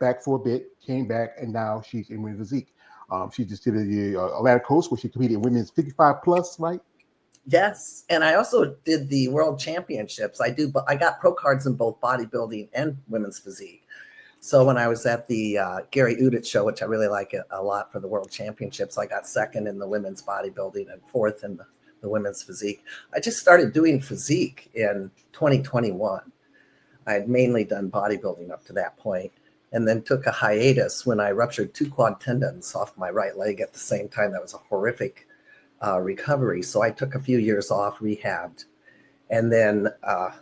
back for a bit, came back, and now she's in women's physique. She just did the Atlantic Coast where she competed in women's 55 plus, right? Yes, and I also did the World Championships. I got pro cards in both bodybuilding and women's physique. So when I was at the Gary Udit show, which I really like a lot for the World Championships, I got second in the women's bodybuilding and fourth in the women's physique. I just started doing physique in 2021. I had mainly done bodybuilding up to that point, and then took a hiatus when I ruptured 2 quad tendons off my right leg at the same time. That was a horrific recovery. So I took a few years off, rehabbed, and then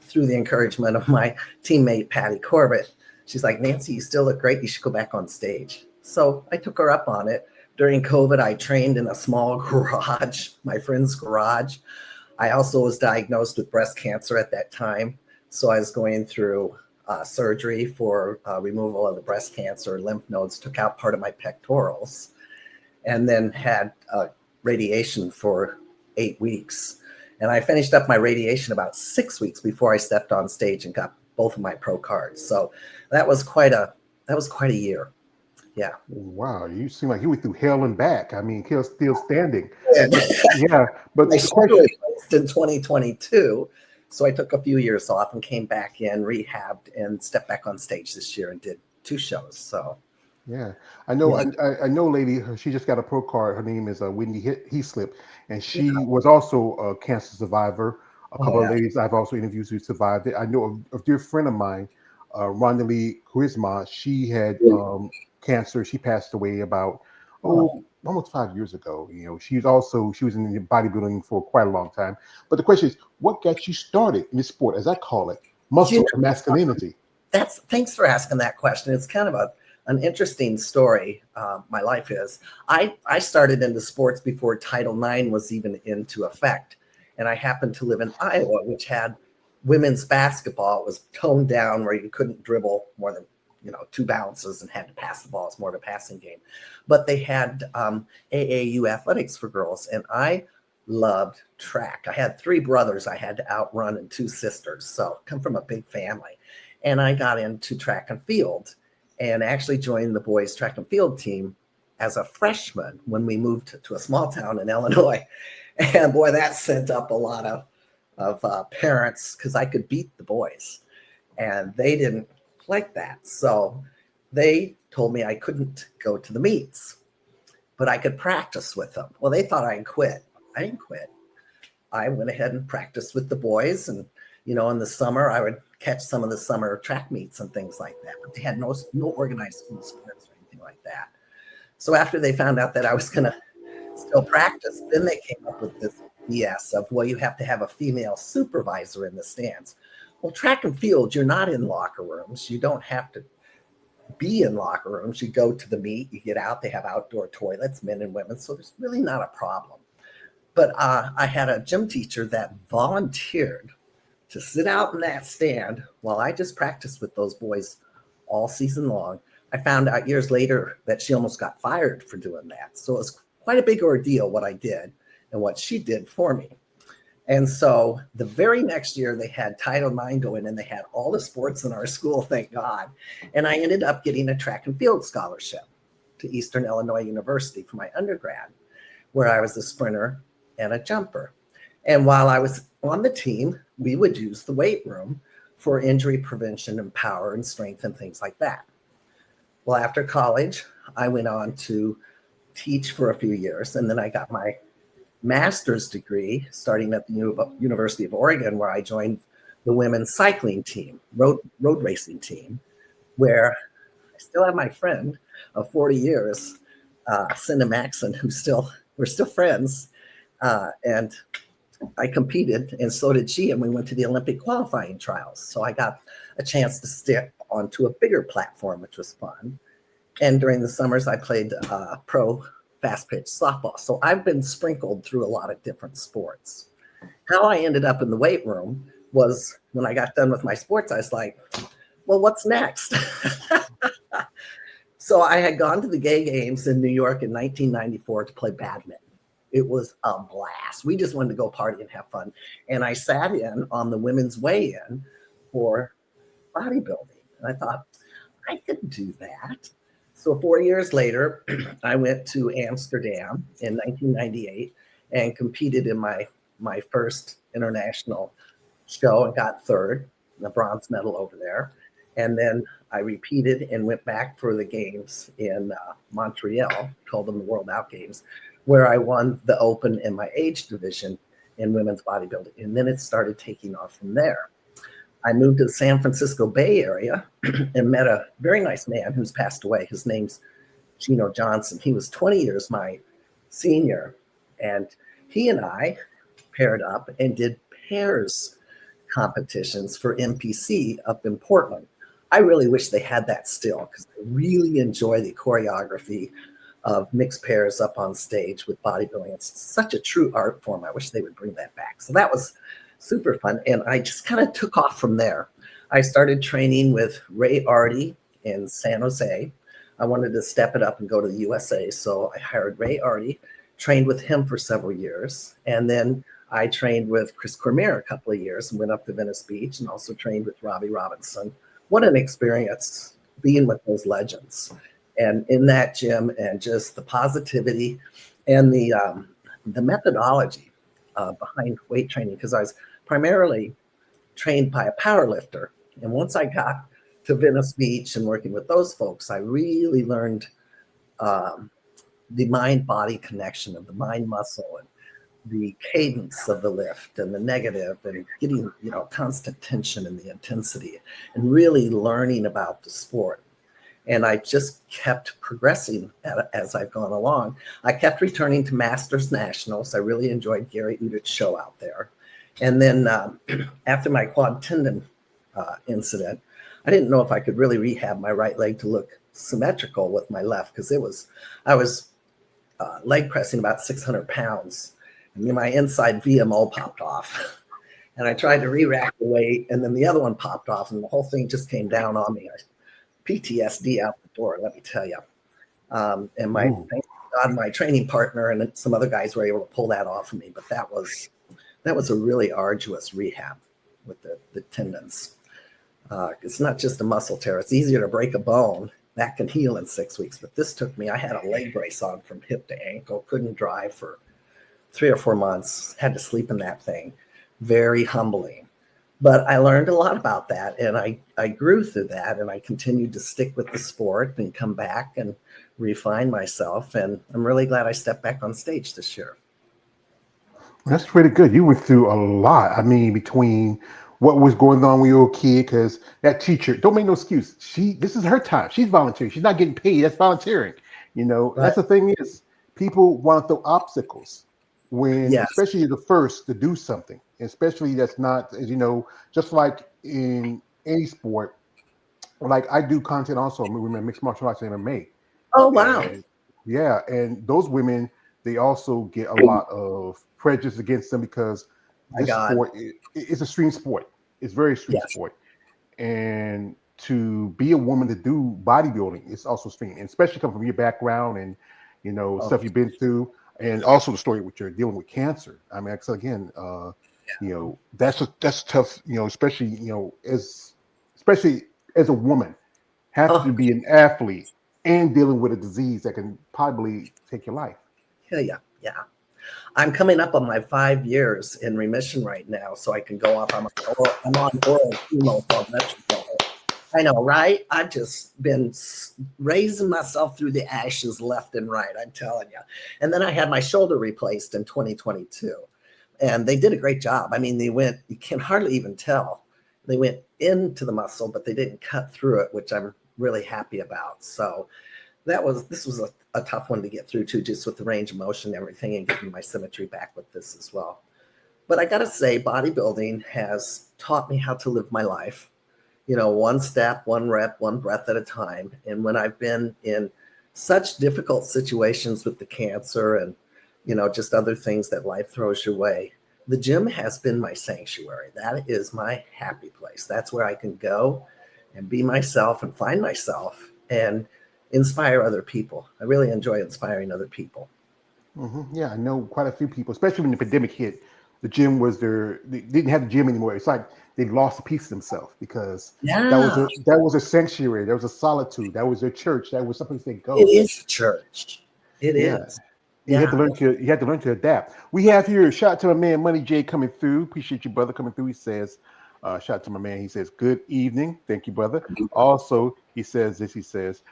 through the encouragement of my teammate, Patty Corbett, she's like, Nancy, you still look great. You should go back on stage. So I took her up on it. During COVID, I trained in a small garage, my friend's garage. I also was diagnosed with breast cancer at that time. So I was going through surgery for removal of the breast cancer. Lymph nodes took out part of my pectorals, and then had radiation for 8 weeks. And I finished up my radiation about 6 weeks before I stepped on stage and got both of my pro cards. So that was quite a year. Yeah. Wow, you seem like you went through hell and back. I mean, still standing. Yeah. Yeah, but I started in 2022, so I took a few years off and came back in, rehabbed, and stepped back on stage this year and did 2 shows. So yeah, I know. Yeah. I know, a lady. She just got a pro card. Her name is Wendy Heaslip, and she was also a cancer survivor. A couple of ladies I've also interviewed who survived it. I know a dear friend of mine, Rhonda Lee Charisma. She had cancer. She passed away about almost 5 years ago. You know, she was in the bodybuilding for quite a long time. But the question is, what got you started in this sport, as I call it, muscle and masculinity? Thanks for asking that question. It's kind of an interesting story. My life is. I started into sports before Title IX was even into effect. And I happened to live in Iowa, which had women's basketball. It was toned down where you couldn't dribble more than 2 bounces and had to pass the ball. It's more of a passing game. But they had AAU athletics for girls. And I loved track. I had 3 brothers I had to outrun and 2 sisters. So I come from a big family. And I got into track and field and actually joined the boys track and field team as a freshman when we moved to a small town in Illinois. And boy, that sent up a lot of parents because I could beat the boys, and they didn't like that. So they told me I couldn't go to the meets, but I could practice with them. Well, they thought I'd quit. I didn't quit. I went ahead and practiced with the boys, and in the summer I would catch some of the summer track meets and things like that. But they had no organized school sports or anything like that. So after they found out that I was going to still practice, then they came up with this BS of, well, you have to have a female supervisor in the stands. Well, track and field, you're not in locker rooms. You don't have to be in locker rooms. You go to the meet, you get out, they have outdoor toilets, men and women. So there's really not a problem. But I had a gym teacher that volunteered to sit out in that stand while I just practiced with those boys all season long. I found out years later that she almost got fired for doing that. So it was quite a big ordeal what I did and what she did for me. And so the very next year they had Title IX go in and they had all the sports in our school, thank God. And I ended up getting a track and field scholarship to Eastern Illinois University for my undergrad, where I was a sprinter and a jumper. And while I was on the team, we would use the weight room for injury prevention and power and strength and things like that. Well, after college, I went on to teach for a few years, and then I got my master's degree starting at the University of Oregon, where I joined the women's cycling team, road racing team, where I still have my friend of 40 years, Cinda Maxon, we're still friends, and I competed, and so did she, and we went to the Olympic qualifying trials. So I got a chance to step onto a bigger platform, which was fun. And during the summers, I played pro fast pitch softball. So I've been sprinkled through a lot of different sports. How I ended up in the weight room was when I got done with my sports, I was like, well, what's next? So I had gone to the Gay Games in New York in 1994 to play badminton. It was a blast. We just wanted to go party and have fun. And I sat in on the women's weigh-in for bodybuilding. And I thought, I could do that. So 4 years later, I went to Amsterdam in 1998 and competed in my first international show and got third, the bronze medal over there. And then I repeated and went back for the games in Montreal, called them the World Out Games, where I won the open in my age division in women's bodybuilding. And then it started taking off from there. I moved to the San Francisco Bay Area and met a very nice man who's passed away. His name's Gino Johnson. He was 20 years my senior. And he and I paired up and did pairs competitions for NPC up in Portland. I really wish they had that still because I really enjoy the choreography of mixed pairs up on stage with bodybuilding. It's such a true art form. I wish they would bring that back. So that was super fun. And I just kind of took off from there. I started training with Ray Artie in San Jose. I wanted to step it up and go to the USA. So I hired Ray Artie, trained with him for several years. And then I trained with Chris Cormier a couple of years and went up to Venice Beach and also trained with Robbie Robinson. What an experience being with those legends and in that gym, and just the positivity and the methodology behind weight training, because I was primarily trained by a power lifter. And once I got to Venice Beach and working with those folks, I really learned the mind-body connection of the mind muscle and the cadence of the lift and the negative, and getting, constant tension and the intensity, and really learning about the sport. And I just kept progressing as I've gone along. I kept returning to Masters Nationals. I really enjoyed Gary Udit's show out there. And then after my quad tendon incident, I didn't know if I could really rehab my right leg to look symmetrical with my left, because I was leg pressing about 600 pounds. And my inside VMO popped off. And I tried to re-rack the weight, and then the other one popped off, and the whole thing just came down on me. PTSD out the door, let me tell you. And thank God, my training partner and some other guys were able to pull that off of me. But that was a really arduous rehab with the tendons. It's not just a muscle tear. It's easier to break a bone. That can heal in 6 weeks. But this took me, I had a leg brace on from hip to ankle, couldn't drive for 3 or 4 months, had to sleep in that thing. Very humbling. But I learned a lot about that, and I grew through that, and I continued to stick with the sport and come back and refine myself. And I'm really glad I stepped back on stage this year. That's pretty good. You went through a lot. I mean, between what was going on when you were a kid, because that teacher, don't make no excuse. This is her time. She's volunteering. She's not getting paid. That's volunteering. Right. That's the thing is, people want to throw obstacles when, especially you're the first to do something, especially that's not, as you know, just like in any sport. Like I do content also, women mixed martial arts and MMA. Oh wow! And those women, they also get a lot of prejudice against them because this sport it's a extreme sport. It's very extreme sport, and to be a woman to do bodybuilding is also extreme, and especially coming from your background and stuff you've been through. And also the story which you're dealing with cancer. I mean, so again, that's tough. Especially especially as a woman, have to be an athlete and dealing with a disease that can probably take your life. Yeah. I'm coming up on my 5 years in remission right now, so I can go off. I'm on oral chemo called Metropol. I know, right? I've just been raising myself through the ashes left and right, I'm telling you. And then I had my shoulder replaced in 2022. And they did a great job. I mean, you can hardly even tell. They went into the muscle, but they didn't cut through it, which I'm really happy about. So this was a tough one to get through too, just with the range of motion and everything, and getting my symmetry back with this as well. But I got to say, bodybuilding has taught me how to live my life. One step, one rep, one breath at a time. And when I've been in such difficult situations with the cancer and, just other things that life throws your way, the gym has been my sanctuary. That is my happy place. That's where I can go and be myself and find myself and inspire other people. I really enjoy inspiring other people. Mm-hmm. Yeah, I know quite a few people, especially when the pandemic hit. The gym was they didn't have the gym anymore. It's like they've lost a piece of themselves because Yeah, that was a sanctuary, there was a solitude, that was their church, that was something they it go. is church. It Yeah. is. You had Yeah. to learn to adapt. We have here a shout out to my man Money J coming through. Appreciate you, brother, coming through. He says, shout out to my man. He says, good evening. Thank you, brother. Also, he says this, he says,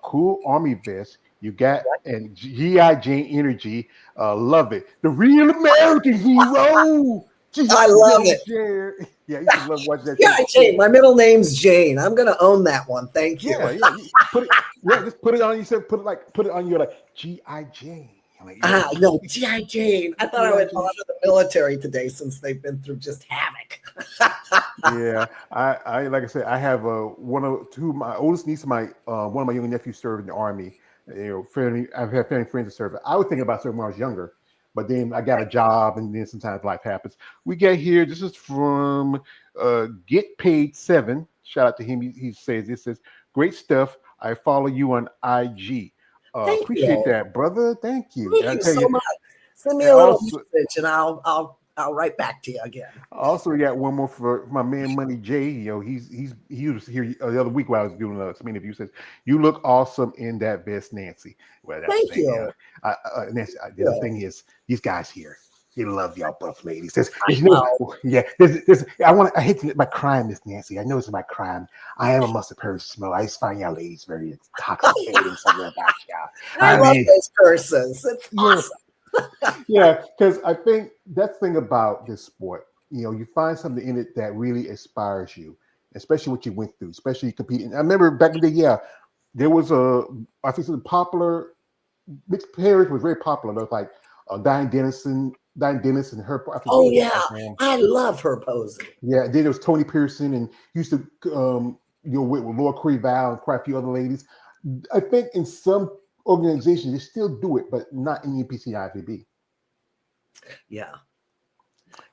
cool army vest. You got and GI Jane energy. Love it. The real American hero. I GI love Jane it. share. Yeah, I used to love watching that Yeah, show. Jane. My middle name's Jane. I'm gonna own that one. Thank you. Yeah, yeah. You put it, yeah, just put it on. You said put it on your like GI Jane. I'm like, yeah, No, G.I. Jane. I thought I GI would Jane. honor the military today since they've been through just havoc. Yeah, I like I said, I have one of two. My oldest niece, and my one of my younger nephews served in the army. You know, I've had family friends that serve. I was thinking about serving when I was younger, but then I got a job, and then sometimes life happens. We get here. This is from Get Paid 7. Shout out to him. He says this says great stuff. I follow you on IG. Thank Appreciate you. that, brother. Thank you. Thank And I you tell so you, much. Send me and a little also message, and I'll write back to you again. Also, we got one more for my man Money J. You know, he was here the other week while I was doing some interview. Says you look awesome in that vest, Nancy. Well, that's the Thank thing. Yeah, you. Nancy. The Yeah, thing is, these guys here, they love y'all buff ladies. I There's no, know. yeah. I hate to my crime, Miss Nancy. I know it's my crime. I am a mustard purge smell. I just find y'all ladies very intoxicating. Something about y'all. I I love mean, those curses. It's yeah. awesome. Yeah, because I think that's the thing about this sport. You know, you find something in it that really inspires you, especially what you went through, especially competing. I remember back in the day, yeah, there was I think some popular mixed pairs was very popular. There was like Diane Dennis and her. I forget Oh what the yeah, guy's name. I love her posing. Yeah, then there was Tony Pearson and used to with Laura Cree Val and quite a few other ladies. I think in some organizations they still do it, but not in UPC IFBB. Yeah,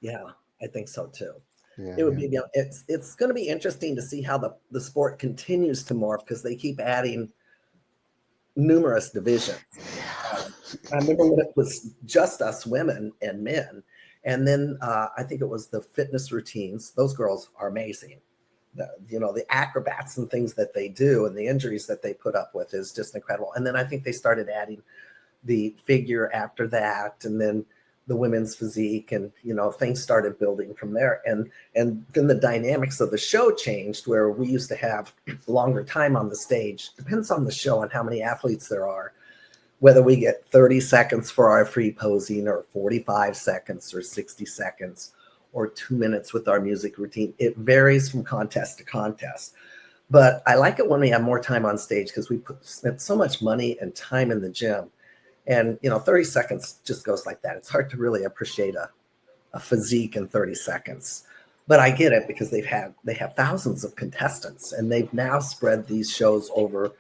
yeah, I think so too. Yeah, It would yeah. be, it's going to be interesting to see how the sport continues to morph because they keep adding numerous divisions. I remember when it was just us women and men, and then I think it was the fitness routines. Those girls are amazing. The acrobats and things that they do and the injuries that they put up with is just incredible. And then I think they started adding the figure after that, and then the women's physique, and things started building from there. And then the dynamics of the show changed, where we used to have longer time on the stage. Depends on the show and how many athletes there are, whether we get 30 seconds for our free posing or 45 seconds or 60 seconds or 2 minutes with our music routine. It varies from contest to contest. But I like it when we have more time on stage because we spent so much money and time in the gym. And 30 seconds just goes like that. It's hard to really appreciate a physique in 30 seconds. But I get it because they have thousands of contestants, and they've now spread these shows over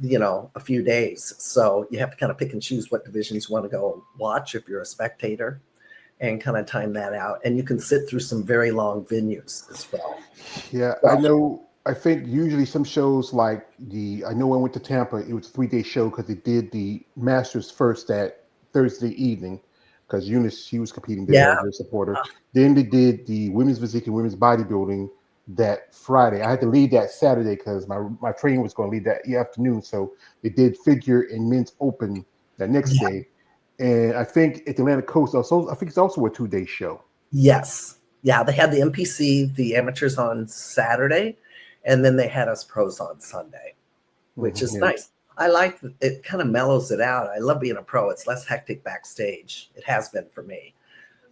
a few days. So you have to kind of pick and choose what divisions you want to go watch if you're a spectator, and kind of time that out. And you can sit through some very long venues as well. Yeah, I So, know. I think usually some shows like I know when I went to Tampa, it was a 3-day show because they did the Masters first that Thursday evening because Eunice, she was competing there. yeah, I was a supporter. Then they did the women's physique and women's bodybuilding that Friday. I had to leave that Saturday because my train was going to leave that afternoon. So they did figure and men's open that next yeah, day. And I think at the Atlantic Coast also, I think it's also a 2-day show. yes. Yeah, they had the MPC, the amateurs on Saturday, and then they had us pros on Sunday, which is Yeah. nice. I like it, kind of mellows it out. I love being a pro. It's less hectic backstage. It has been for me.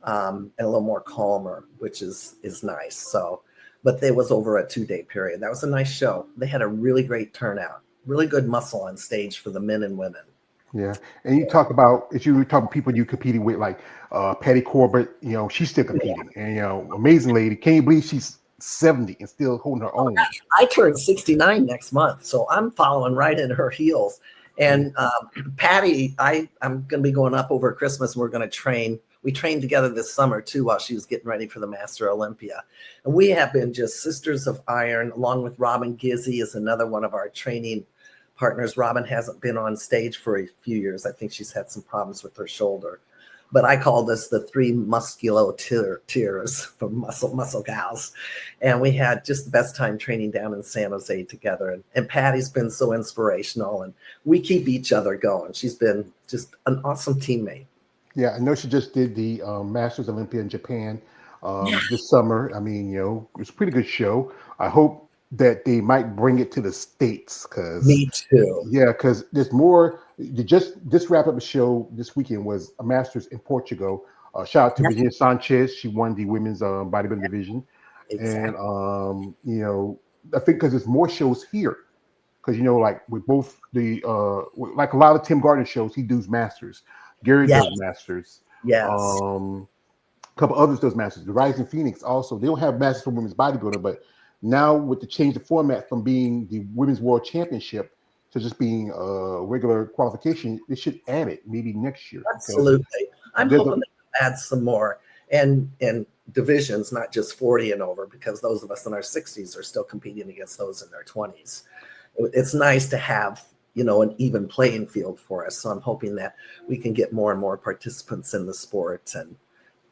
And a little more calmer, which is nice. So, but there was over a 2-day period. That was a nice show. They had a really great turnout, really good muscle on stage for the men and women. Yeah, and you talk about if you were talking people you competed with, like Patty Corbett, she's still competing, and amazing lady. Can you believe she's 70 and still holding her Oh my own? gosh, I turn 69 next month, so I'm following right in her heels. And Patty, I'm going to be going up over Christmas, and we're going to train. We trained together this summer too while she was getting ready for the Master Olympia. And we have been just sisters of iron, along with Robin Gizzy is another one of our training partners. Robin hasn't been on stage for a few years. I think she's had some problems with her shoulder. but I call this the three musculo-tears from muscle gals. And we had just the best time training down in San Jose together. And Patty's been so inspirational, and we keep each other going. She's been just an awesome teammate. Yeah, I know she just did the Masters Olympia in Japan Yeah, this summer. I mean, it's a pretty good show. I hope that they might bring it to the States because, me too. yeah, because there's more. Just this wrap up the show this weekend was a Masters in Portugal. Shout out to Yeah, Virginia Sanchez. She won the women's bodybuilding division. And, exactly. I think because there's more shows here. Because, like with both like a lot of Tim Gardner shows, he does Masters. Gary Yes, does Masters. yes. Um, a couple others does Masters. The Rising Phoenix also. They don't have Masters for women's bodybuilding, but now with the change of format from being the Women's World Championship to just being a regular qualification, they should add it maybe next year because Absolutely. I'm there's a hoping to add some more and divisions, not just 40 and over, because those of us in our 60s are still competing against those in their 20s. It's nice to have, an even playing field for us. So I'm hoping that we can get more and more participants in the sport and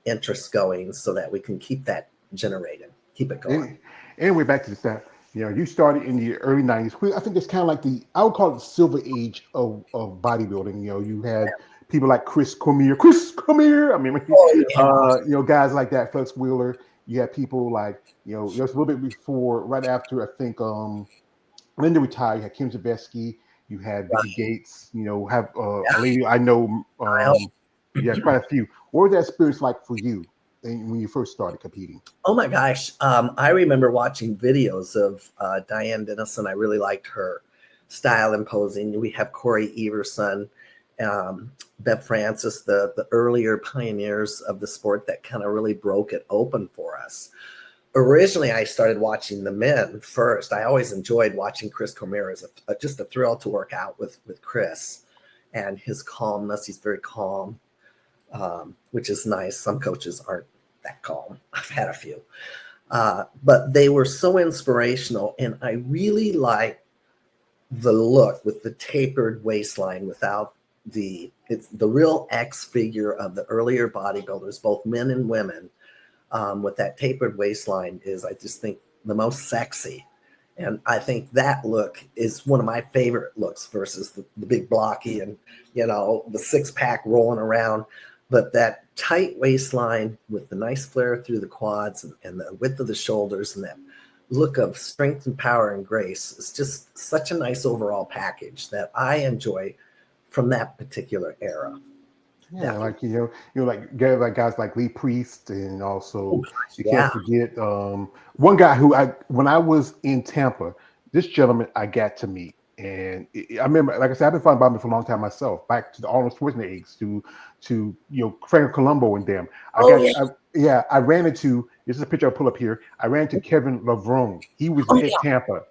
interest going so that we can keep that generated, keep it going. anyway, back to the stat. You started in the early '90s. I think it's kind of like I would call it the silver age of bodybuilding. You had people like Chris Cormier. I mean, Oh, yeah. guys like that, Flex Wheeler. You had people like, just a little bit before, right after, I think, Linda retired. You had Kim Zavesky. You had Vicky Gates. Have a lady I know. Yeah, quite a few. What was that experience like for you when you first started competing? Oh my gosh. I remember watching videos of Diane Dennison. I really liked her style and posing. We have Corey Everson, Bev Francis, the earlier pioneers of the sport that kind of really broke it open for us. Originally, I started watching the men first. I always enjoyed watching Chris Cormier as just a thrill to work out with Chris and his calmness. He's very calm, which is nice. Some coaches aren't that calm. I've had a few. But they were so inspirational, and I really like the look with the tapered waistline without it's the real X figure of the earlier bodybuilders, both men and women, with that tapered waistline is, I just think, the most sexy. And I think that look is one of my favorite looks versus the big blocky and, the six pack rolling around. But that tight waistline with the nice flare through the quads and the width of the shoulders and that look of strength and power and grace is just such a nice overall package that I enjoy from that particular era. Yeah, Definitely. like like guys like Lee Priest, and Oh, also gosh, you can't yeah. forget one guy who when I was in Tampa, this gentleman I got to meet, and I remember, like I said, I've been following Bobby for a long time myself, back to the Arnold Schwarzenegger age, to Frank Colombo and them. Oh, yeah. I ran into, this is a picture I pull up here. I ran into Kevin Lavrone. He was Oh, at yeah. Tampa.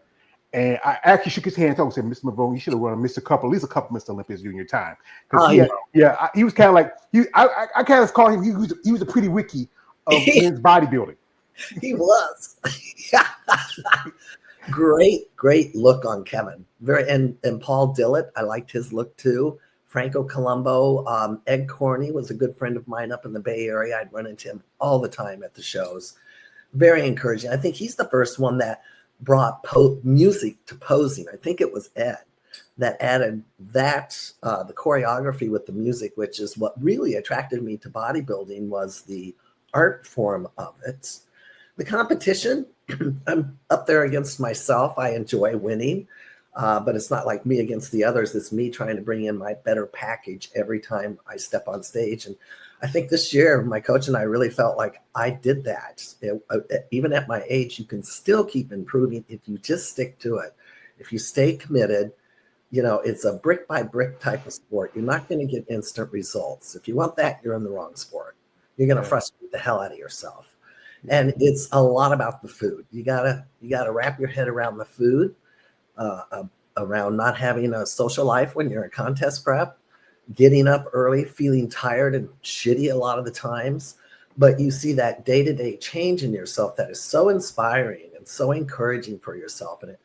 And I actually shook his hand. I said, "Mr. Mavone, you should have run at least a couple Mr. Olympics during your time." Because I know. he was kind of like I kind of call him. He was a pretty wiki of men's bodybuilding. He was. Great look on Kevin. And Paul Dillett, I liked his look too. Franco Colombo, Ed Corney was a good friend of mine up in the Bay Area. I'd run into him all the time at the shows. Very encouraging. I think he's the first one that brought music to posing. I think it was Ed that added that the choreography with the music, which is what really attracted me to bodybuilding, was the art form of it. The competition, I'm up there against myself. I enjoy winning, but it's not like me against the others. It's me trying to bring in my better package every time I step on stage. And I think this year, my coach and I really felt like I did that. Even at my age, you can still keep improving if you just stick to it. If you stay committed, it's a brick by brick type of sport. You're not going to get instant results. If you want that, you're in the wrong sport. You're going to frustrate the hell out of yourself. And it's a lot about the food. You gotta wrap your head around the food, around not having a social life when you're in contest prep, getting up early, feeling tired and shitty a lot of the times. But you see that day-to-day change in yourself that is so inspiring and so encouraging for yourself. And it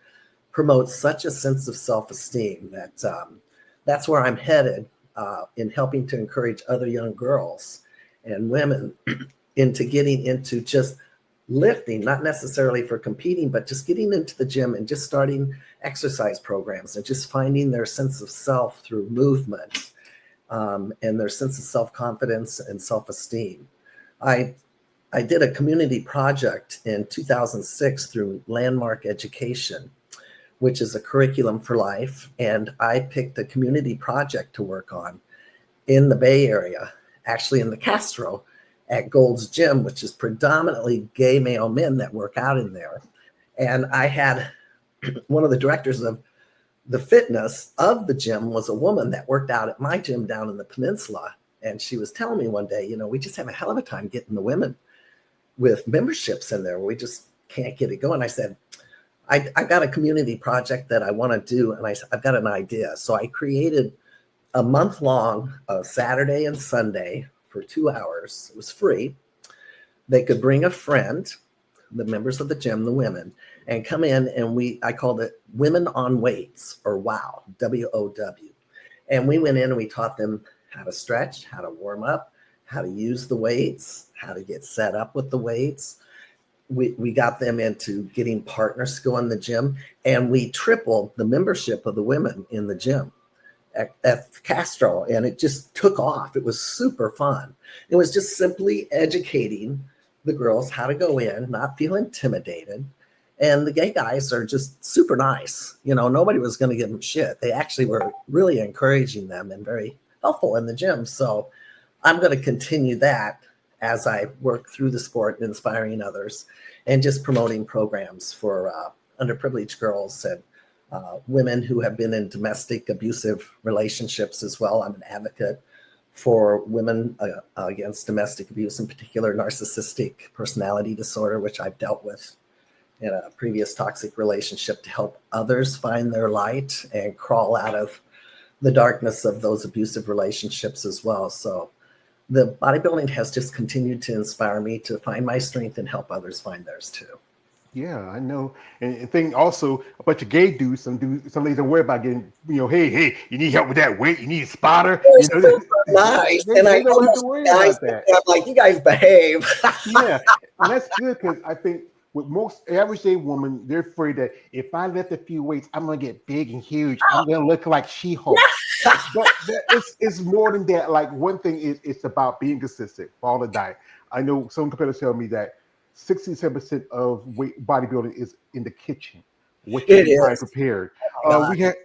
promotes such a sense of self-esteem that that's where I'm headed. in helping to encourage other young girls and women into getting into just lifting, not necessarily for competing, but just getting into the gym and just starting exercise programs and just finding their sense of self through movement, and their sense of self-confidence and self-esteem. I did a community project in 2006 through Landmark Education, which is a curriculum for life. And I picked a community project to work on in the Bay Area, actually in the Castro at Gold's Gym, which is predominantly gay male men that work out in there. And I had one of the directors of the fitness of the gym was a woman that worked out at my gym down in the peninsula. And she was telling me one day, we just have a hell of a time getting the women with memberships in there. We just can't get it going. I said, I got a community project that I want to do, and I've got an idea. So I created a month-long Saturday and Sunday for 2 hours. It was free. They could bring a friend, the members of the gym, the women, and come in, and I called it Women on Weights, or WOW, W-O-W. And we went in and we taught them how to stretch, how to warm up, how to use the weights, how to get set up with the weights. We got them into getting partners to go in the gym, and we tripled the membership of the women in the gym at Castro, and it just took off. It was super fun. It was just simply educating the girls how to go in, not feel intimidated. And the gay guys are just super nice. Nobody was going to give them shit. They actually were really encouraging them and very helpful in the gym. So I'm going to continue that as I work through the sport, inspiring others and just promoting programs for underprivileged girls and women who have been in domestic abusive relationships as well. I'm an advocate for women against domestic abuse, in particular narcissistic personality disorder, which I've dealt with in a previous toxic relationship, to help others find their light and crawl out of the darkness of those abusive relationships as well. So the bodybuilding has just continued to inspire me to find my strength and help others find theirs too. Yeah, I know. And thing also, a bunch of gay dudes, some ladies don't worry about getting, hey, you need help with that weight, you need a spotter. Nice. They don't have to worry about that. I'm like, you guys behave. Yeah, and that's good, because I think with most average day woman, they're afraid that if I lift a few weights, I'm gonna get big and huge. I'm gonna look like She-Hulk. But it's more than that. Like, one thing is, it's about being consistent, follow the diet. I know some competitors tell me that 67% of bodybuilding is in the kitchen. What you try prepared.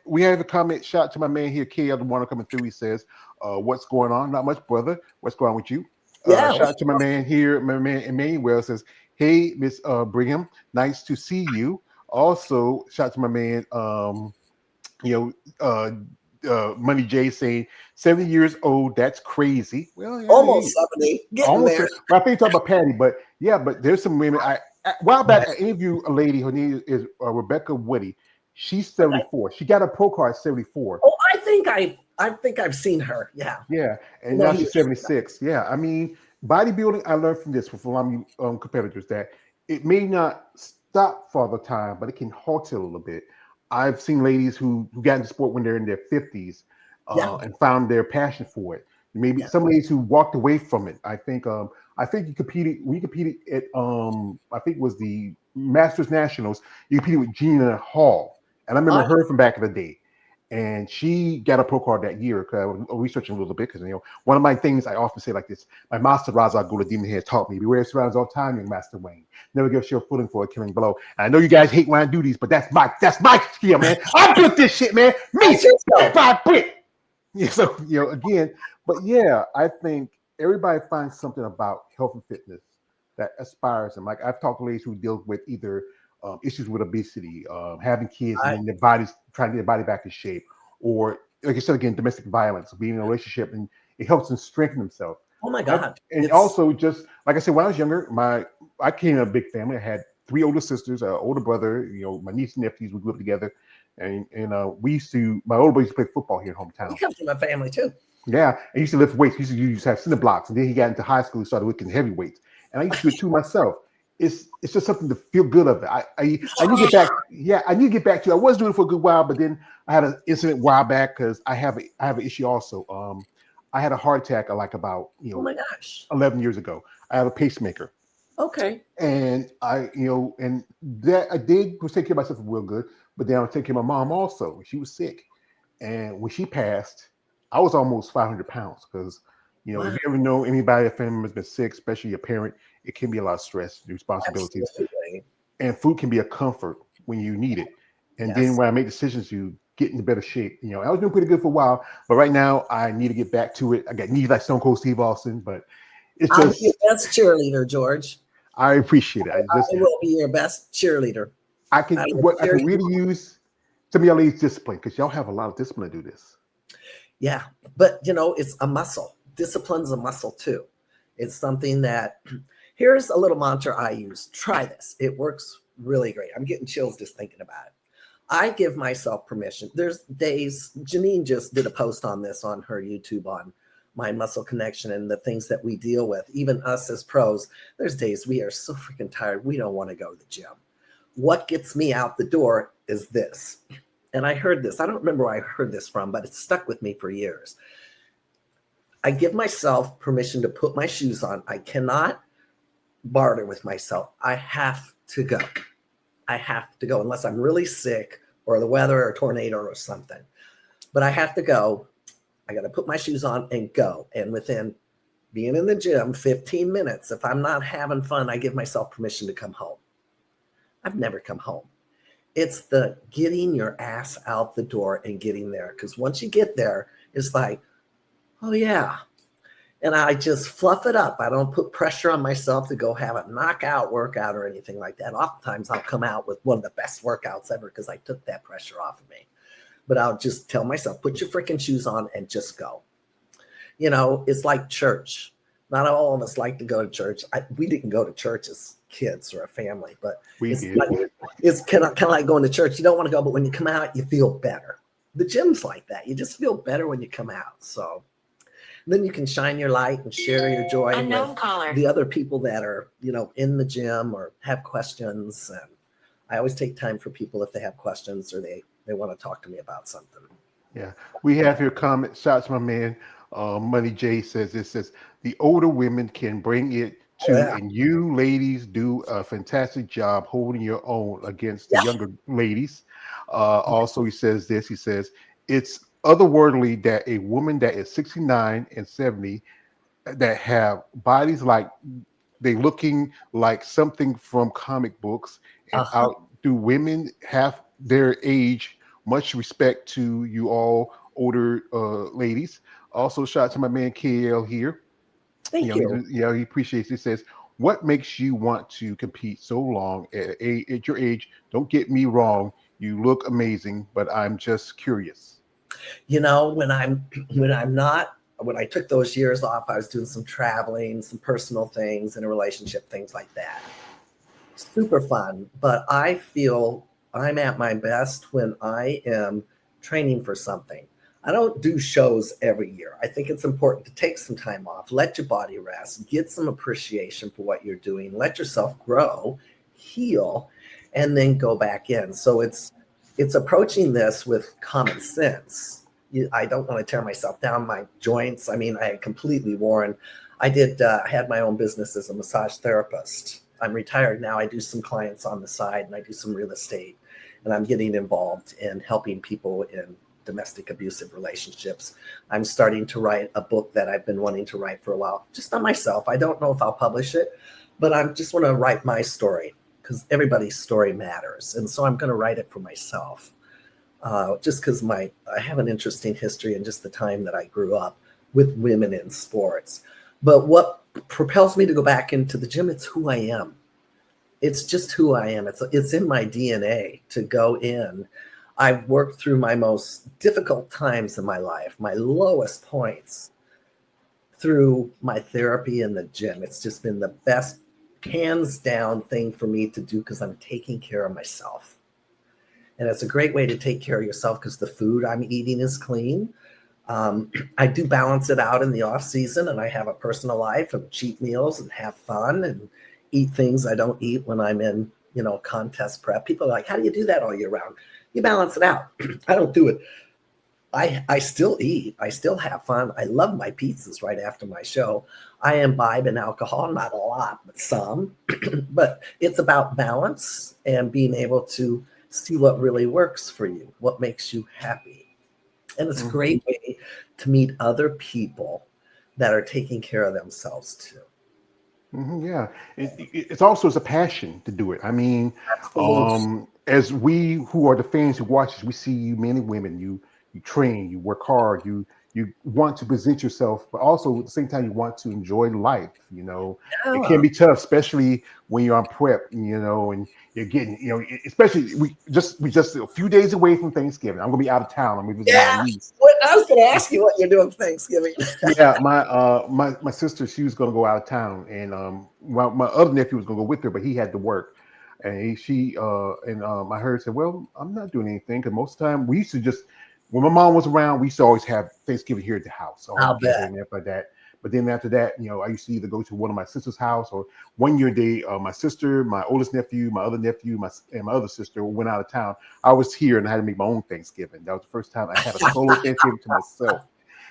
We have a comment. Shout out to my man here, KL Warner, coming through. He says, "What's going on? Not much, brother. What's going on with you?" Shout out to my man here. My man Emmanuel says, "Hey, Miss Brigham, nice to see you." Also, shout out to my man, Money J, saying 70 years old. That's crazy. Well, yeah, almost 70. Almost. There. Well, I think you're talking about Patty, but yeah, but there's some women. A while back, I interviewed a lady. Her name is Rebecca Woody. She's 74. She got a pro card at 74. Oh, I think I've seen her. Yeah. Yeah, and now she's 76. Yeah, I mean, bodybuilding. I learned from this from a lot of competitors that it may not stop for the time, but it can halt it a little bit. I've seen ladies who got into sport when they're in their 50s and found their passion for it. Maybe some ladies who walked away from it. I think you competed. We competed at I think it was the Masters Nationals. You competed with Gina Hall, and I remember her from back in the day. And she got a pro card that year. Because I was researching a little bit, because one of my things I often say like this: my master Raza Gula Demon has taught me, beware of surroundings all time, young Master Wayne. Never give your footing for a killing blow. And I know you guys hate when I do these, but that's my skill, man. I put this shit, man. Me, I quit. Yeah, so again, but yeah, I think everybody finds something about health and fitness that aspires them. Like, I've talked to ladies who deal with either issues with obesity, having kids, and then their bodies trying to get their body back in shape, or like I said again, domestic violence, being in a relationship, and it helps them strengthen themselves. Oh my God! And also, just like I said, when I was younger, I came in a big family. I had 3 older sisters, an older brother, my niece and nephews. We grew up together, and my older boy used to play football here in hometown. He comes from my family too. Yeah, I used to lift weights. He used to have cinder blocks, and then he got into high school and started lifting heavy weights. And I used to do it too myself. it's just something to feel good of it. I need to get back. Yeah, I need to get back to. I was doing it for a good while, but then I had an incident a while back because I have an issue also. I had a heart attack like about Oh my gosh. 11 years ago. I have a pacemaker, Okay. and and that I did was take care of myself real good, but then I was taking care of my mom also. She was sick, and when she passed, I was almost 500 pounds because if Wow. you ever know anybody, a family member's been sick, especially your parent, it can be a lot of stress, responsibilities, Absolutely. and food can be a comfort when you need it. And then Yes. when I make decisions, you get into better shape. I was doing pretty good for a while, but right now I need to get back to it. I got knees like Stone Cold Steve Austin, but it's I'm your just best cheerleader, George. I appreciate it. I will be your best cheerleader. I will What I cheer can you really on. use some of y'all ladies discipline because y'all have a lot of discipline to do this. Yeah, but it's a muscle. Discipline's a muscle too. It's something that here's a little mantra I use. Try this. It works really great. I'm getting chills just thinking about it. I give myself permission. There's days, Janine just did a post on this on her YouTube on Mind Muscle Connection and the things that we deal with, even us as pros. There's days we are so freaking tired. We don't want to go to the gym. What gets me out the door is this. And I heard this. I don't remember where I heard this from, but it's stuck with me for years. I give myself permission to put my shoes on. I cannot barter with myself. I have to go. I have to go unless I'm really sick or the weather or a tornado or something. But I have to go. I got to put my shoes on and go. And within being in the gym 15 minutes, if I'm not having fun, I give myself permission to come home. I've never come home. It's the getting your ass out the door and getting there. Because once you get there, it's like, oh, yeah. And I just fluff it up. I don't put pressure on myself to go have a knockout workout or anything like that. Oftentimes I'll come out with one of the best workouts ever because I took that pressure off of me. But I'll just tell myself, put your freaking shoes on and just go. It's like church. Not all of us like to go to church. We didn't go to church as kids or a family, but We it's did. like it's kind of like going to church. You don't want to go, but when you come out, you feel better. The gym's like that. You just feel better when you come out. So then you can shine your light and share your joy with the other people that are, in the gym or have questions. And I always take time for people if they have questions or they want to talk to me about something. Yeah, we have here comment. Shout out to my man, Money J says this says the older women can bring it Oh, to, yeah. and you ladies do a fantastic job holding your own against the Yeah. younger ladies. Also, he says this. He says it's otherworldly that a woman that is 69 and 70 that have bodies like they looking like something from comic books and Uh-huh. outdo women half their age. Much respect to you all older ladies. Also, shout out to my man KL here. Thank you. He appreciates it. He says, "What makes you want to compete so long at your age? Don't get me wrong, you look amazing, but I'm just curious." When I took those years off, I was doing some traveling, some personal things in a relationship, things like that. Super fun. But I feel I'm at my best when I am training for something. I don't do shows every year. I think it's important to take some time off, let your body rest, get some appreciation for what you're doing, let yourself grow, heal, and then go back in. So it's approaching this with common sense. I don't want to tear myself down, my joints. I mean, I had completely worn. I had my own business as a massage therapist. I'm retired now. I do some clients on the side and I do some real estate, and I'm getting involved in helping people in domestic abusive relationships. I'm starting to write a book that I've been wanting to write for a while, just on myself. I don't know if I'll publish it, but I just want to write my story because everybody's story matters. And so I'm going to write it for myself. Just because I have an interesting history and just the time that I grew up with women in sports. But what propels me to go back into the gym, it's who I am. It's just who I am. It's in my DNA to go in. I've worked through my most difficult times in my life, my lowest points, through my therapy in the gym. It's just been the best, hands down thing for me to do because I'm taking care of myself. And it's a great way to take care of yourself because the food I'm eating is clean. I do balance it out in the off season, and I have a personal life of cheat meals and have fun and eat things I don't eat when I'm in, contest prep. People are like, how do you do that all year round? You balance it out. I don't do it. I still eat. I still have fun. I love my pizzas right after my show. I imbibe in alcohol, not a lot, but some. But it's about balance and being able to see what really works for you, what makes you happy. And it's a great way to meet other people that are taking care of themselves too. Yeah, it's also as a passion to do it. I mean, Absolutely. as we who are the fans who watch this, we see you men and women. You train, you work hard, you want to present yourself, but also at the same time you want to enjoy life. It can Yeah, be tough, especially when you're on prep. And you're getting, especially we just a few days away from Thanksgiving. I'm gonna be out of town. I'm gonna visit my yeah. niece. I was going to ask you what you're doing for Thanksgiving. Yeah, my sister, she was gonna go out of town, and my other nephew was gonna go with her, but he had to work, and I heard said, well, I'm not doing anything because most of the time we used to just when my mom was around, we used to always have Thanksgiving here at the house all I'll together bet. and stuff like that. But then after that, I used to either go to one of my sister's house or one year my sister, my oldest nephew, my other nephew, and my other sister went out of town. I was here and I had to make my own Thanksgiving. That was the first time I had a solo Thanksgiving to myself.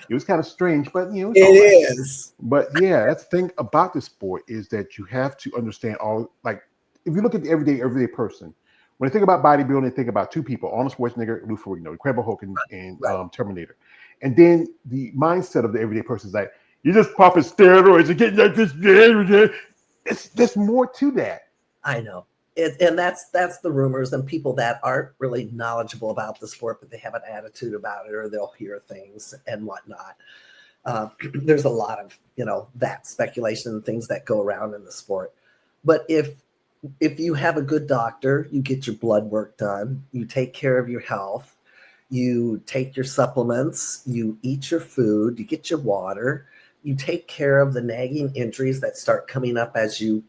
It was kind of strange, but it's all right. It is. But yeah, that's the thing about the sport is that you have to understand all like if you look at the everyday person, when I think about bodybuilding, I think about two people: Arnold Schwarzenegger, Lou Ferrigno, Incredible Hulk, and Right. Terminator. And then the mindset of the everyday person is like, you're just popping steroids, you're getting like this. There's more to that. I know. And that's the rumors and people that aren't really knowledgeable about the sport, but they have an attitude about it, or they'll hear things and whatnot. There's a lot of that speculation and things that go around in the sport. But if you have a good doctor, you get your blood work done, you take care of your health, you take your supplements, you eat your food, you get your water, you take care of the nagging injuries that start coming up as you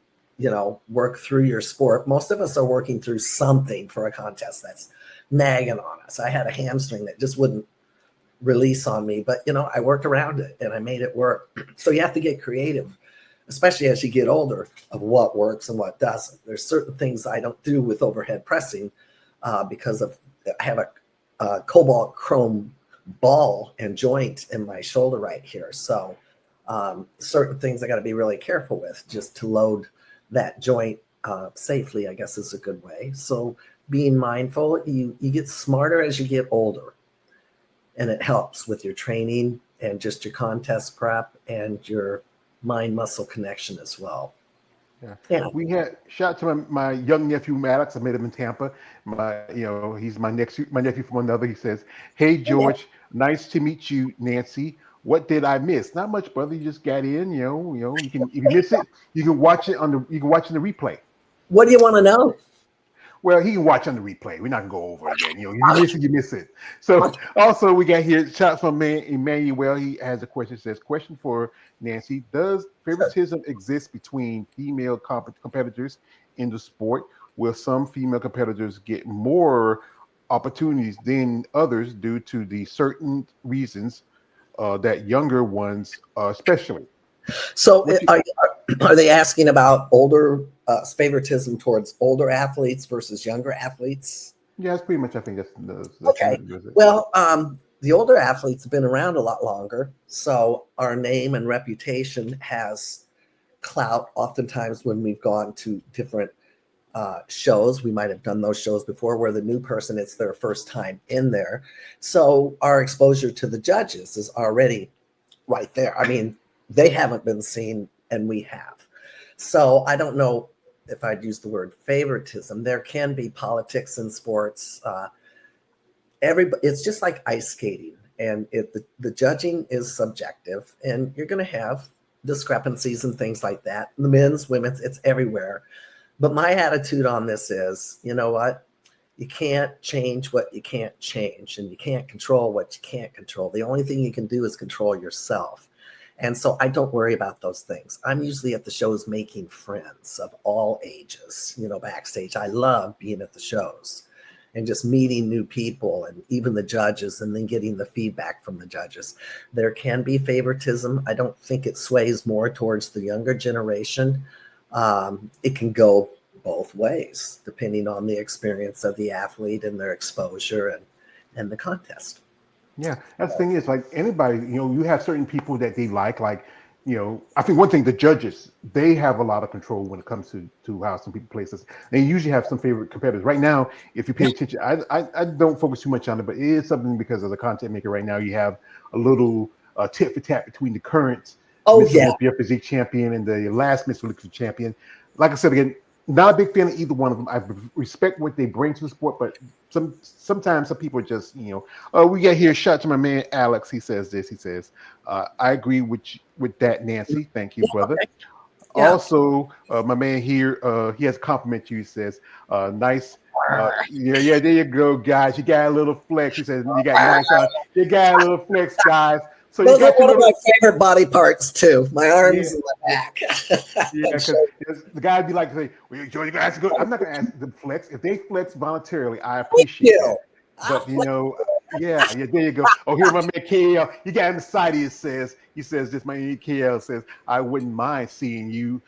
work through your sport. Most of us are working through something for a contest that's nagging on us. I had a hamstring that just wouldn't release on me, but I worked around it and I made it work. So you have to get creative, especially as you get older, of what works and what doesn't. There's certain things I don't do with overhead pressing because I have a cobalt chrome ball and joint in my shoulder right here. So certain things I got to be really careful with just to load that joint safely, I guess is a good way. So being mindful, you get smarter as you get older, and it helps with your training and just your contest prep and your mind muscle connection as well. Yeah. Yeah. We had shout out to my young nephew Maddox. I met him in Tampa. He's my nephew from another. He says, "Hey George, nice to meet you, Nancy. What did I miss? Not much, brother. You just got in. You can if you miss it, you can watch in the replay. What do you want to know? Well, he can watch on the replay. We're not gonna go over it again. If you miss it, you miss it. So also we got here shots from Emmanuel. He has a question. It says, question for Nancy: does favoritism exist between female competitors in the sport? Will some female competitors get more opportunities than others due to the certain reasons that younger ones, especially? So What you, are they asking about older favoritism towards older athletes versus younger athletes? yeah, that's pretty much. I think that's Okay. it. Well, the older athletes have been around a lot longer, so our name and reputation has clout. Oftentimes, when we've gone to different shows, we might have done those shows before, where the new person, it's their first time in there. So our exposure to the judges is already right there. I mean, they haven't been seen, and we have. So I don't know if I'd use the word favoritism. There can be politics in sports. It's just like ice skating, and the judging is subjective, and you're going to have discrepancies and things like that. The men's, women's, it's everywhere. But my attitude on this is, you know what? You can't change what you can't change, and you can't control what you can't control. The only thing you can do is control yourself. And so I don't worry about those things. I'm usually at the shows making friends of all ages, backstage. I love being at the shows and just meeting new people and even the judges, and then getting the feedback from the judges. There can be favoritism. I don't think it sways more towards the younger generation, it can go both ways depending on the experience of the athlete and their exposure and the contest. Yeah, that's the thing is like anybody, you have certain people that they like, I think one thing the judges, they have a lot of control when it comes to how some people places. They usually have some favorite competitors. Right now, if you pay attention, I don't focus too much on it, but it is something because as a content maker right now, you have a little tit for tat between the current Miss Olympia physique champion and the last Miss Olympia champion. Like I said again, not a big fan of either one of them. I respect what they bring to the sport, but sometimes some people just, we got here shot to my man Alex. He says this. He says, I agree with that, Nancy. Thank you, brother. Okay. Yeah. Also, my man here, he has a compliment to you. He says, nice. Yeah, there you go, guys. You got a little flex. He says, you got nice. You got a little flex, guys. So those are one of my favorite body parts too. My arms and my back. Yeah, because the guy would be like, "Say, well, you guys go." I'm not going to ask them flex. If they flex voluntarily, I appreciate it. But yeah, there you go. Oh, here my man KL. You got him beside you. He says this. My man KL says, "I wouldn't mind seeing you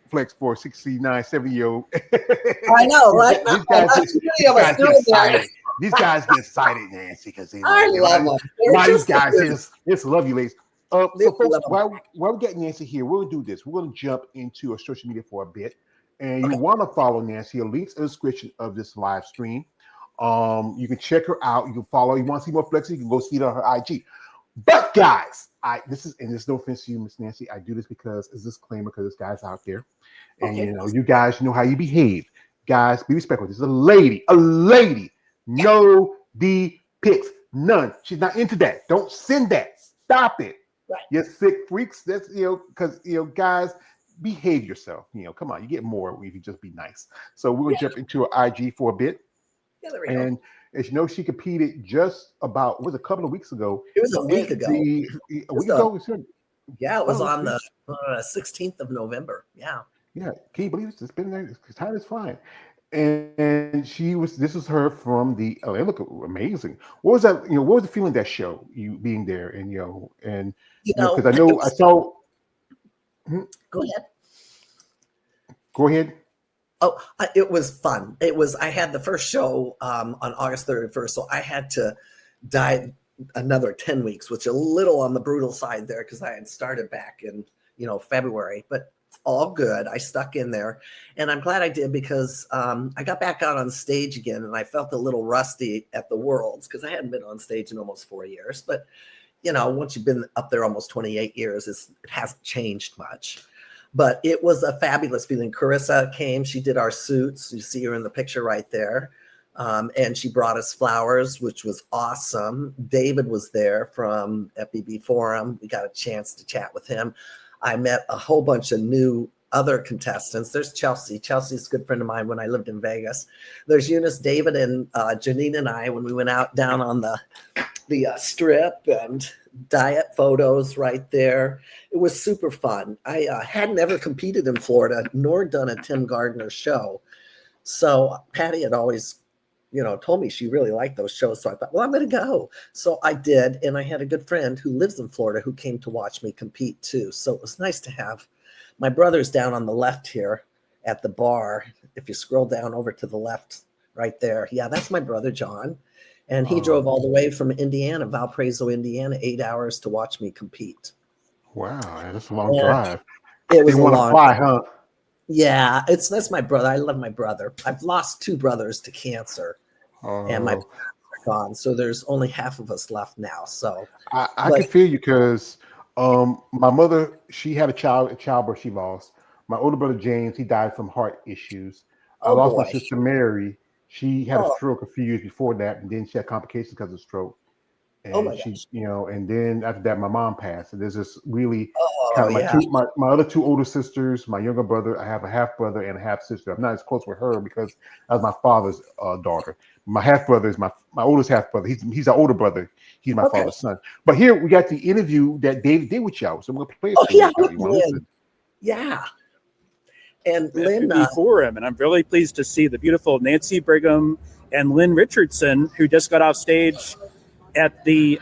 flex for a 69, 70-year-old." I know, right? These guys get excited. These guys get excited, Nancy, because I love them. These guys just love you, ladies. So, folks, while we're getting Nancy here, we'll do this. We're going to jump into our social media for a bit, and you want to follow Nancy. A link's in the description of this live stream. You can check her out. You can follow. You want to see more flexing? You can go see it on her IG. But guys, there's no offense to you, Miss Nancy. I do this because it's a disclaimer because this guy's out there, and you guys know how you behave. Guys, be respectful. This is a lady. No D pics. None. She's not into that. Don't send that. Stop it. Right. You sick freaks. That's because guys, behave yourself. Come on, you get more if you just be nice. So we're gonna jump into her IG for a bit. Yeah, there we go. As you know, she competed just about a couple of weeks ago. It was a week ago. A week ago. Yeah, it was on the 16th of November. Yeah. Yeah. Can you believe it's been there? Time is flying. And this was her from they look amazing. What was that? What was the feeling that show, you being there and because I saw. Go ahead. Go ahead. Oh, it was fun. I had the first show on August 31st, so I had to diet another 10 weeks, which is a little on the brutal side there because I had started back in February, but all good. I stuck in there, and I'm glad I did because I got back out on stage again, and I felt a little rusty at the Worlds because I hadn't been on stage in almost 4 years. But once you've been up there almost 28 years, it hasn't changed much. But it was a fabulous feeling. Carissa came; she did our suits. You see her in the picture right there, and she brought us flowers, which was awesome. David was there from FBB Forum. We got a chance to chat with him. I met a whole bunch of new other contestants. There's Chelsea. Chelsea's a good friend of mine when I lived in Vegas. There's Eunice, David, and Janine and I when we went out down on the strip and diet photos right there. It was super fun. I hadn't ever competed in Florida nor done a Tim Gardner show. So Patty had always told me she really liked those shows. So I thought, well, I'm going to go. So I did. And I had a good friend who lives in Florida who came to watch me compete too. So it was nice to have my brother's down on the left here at the bar. If you scroll down over to the left right there. Yeah, that's my brother, John. And he drove all the way from Indiana, Valparaiso, Indiana, 8 hours to watch me compete. Wow. That's a long drive. It was a long drive, huh? Yeah, that's my brother. I love my brother. I've lost 2 brothers to cancer. And my parents are gone, so there's only half of us left now. So I can feel you because my mother, she had a childbirth she lost. My older brother James, he died from heart issues. I lost my sister Mary. She had a stroke a few years before that, and then she had complications because of stroke. And she, and then after that, my mom passed. And there's this really kind of my other 2 older sisters, my younger brother. I have a half brother and a half sister. I'm not as close with her because that was my father's daughter. My half brother is my oldest half brother. He's our older brother. He's my father's son. But here we got the interview that David did with y'all. So I'm gonna play it. Yeah. And Lynn before him, and I'm really pleased to see the beautiful Nancy Brigham and Lynn Richardson, who just got off stage at the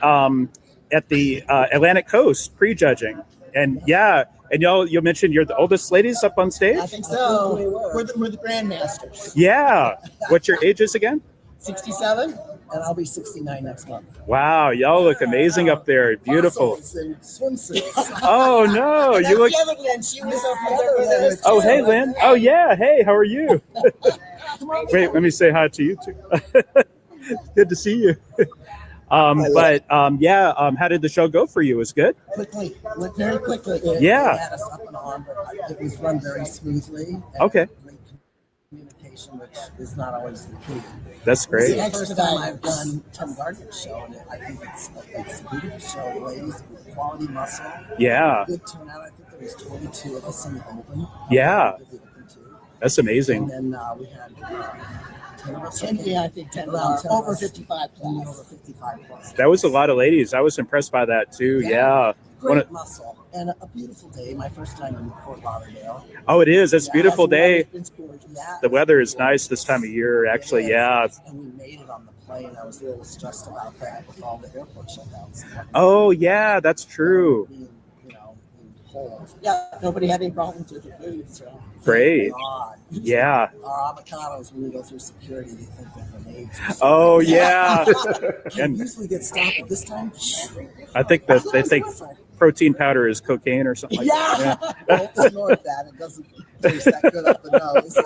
Atlantic Coast prejudging, And yeah, and you mentioned you're the oldest ladies up on stage. I think so. We're the grandmasters. Yeah. What's your ages again? 67. And I'll be 69 next month. Wow, y'all look amazing up there. Beautiful. Muscles and swimsuits. Oh no, And you look. the other Lynn, she was over there. Oh hey, Lynn. Oh yeah. Hey, how are you? Wait, let me say hi to you too. Good to see you. How did the show go for you? It was good? Quickly, went very quickly. Yeah. It had us up and on, but it was run very smoothly. And Okay. great communication, which is not always the key. That's This great. is the first time I've done Tim Gardner's show, and I think it's a beautiful show. The ladies, with quality muscle. Yeah. Good turnout. I think there was 22 of us in the open. Yeah. The open too. That's amazing. And then we had 10 of us. 10, yeah, I think 10. Around 10 Over of us. 55 Only plus. over 55 plus. That was a lot of ladies. I was impressed by that too. Yeah. Great muscle and a beautiful day. My first time in Fort Lauderdale. Oh, it is. It's a beautiful day. It's gorgeous. Yeah, The weather is nice this time of year, actually. Yeah. And we made it on the plane. I was a little stressed about that with all the airport shutdowns. Oh, yeah, that's true. Being, being cold. Yeah, nobody had any problems with the food, so. Great. God. Yeah. Our avocados, when we go through security, they think they're grenades. Oh, yeah. We And usually get stopped, but this time, I think that they think protein powder is cocaine or something like yeah. that. Don't snort that. It doesn't taste that good up the nose.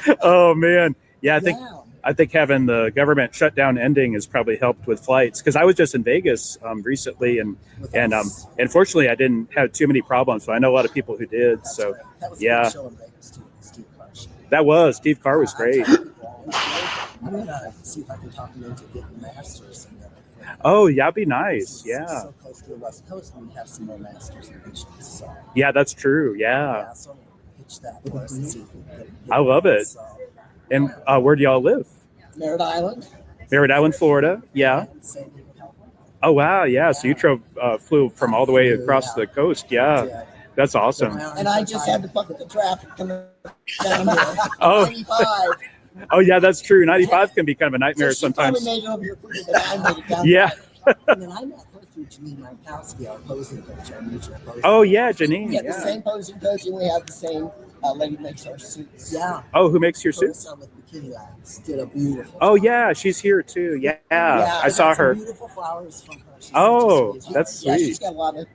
Yeah. Oh, man. Yeah, Yeah. I think having the government shutdown ending has probably helped with flights, because I was just in Vegas recently, and fortunately I didn't have too many problems. So I know a lot of people who did. That's So right. That was a yeah. good show in Vegas too. Steve Carsh. that was Steve Carr was great. I'm gonna see if I can talk him into getting masters. Oh, yeah, that'd be nice. It's Yeah, so close to the West Coast, and we have some more masters divisions. So yeah, that's true. Yeah, yeah, so I'm gonna pitch that for us and see if we can get I love it. So, And where do y'all live? Merritt Island. Merritt Island, Florida. Yeah. and San Diego, California. Oh wow. Yeah. So you flew from all the way across the coast. Yeah, Yeah. that's awesome. And I just had to bucket the traffic coming down here. Oh. 95. Oh yeah, that's true. 95 can be kind of a nightmare So she probably sometimes. made it over here quicker than I made it down. Yeah. And then I met her through Janine Rankowski, our posing coach, our mutual posing. Oh yeah, We Janine. have the Yeah. same posing coach and we have the same lady makes our suits. Yeah. Oh, who makes your suits? Carissa with Bikini Labs did a beautiful. Oh job. yeah, she's here too. Yeah, Yeah, I saw got some her. Beautiful flowers from her. She's Oh, such a sweet- that's Yeah, sweet. she's got a lot of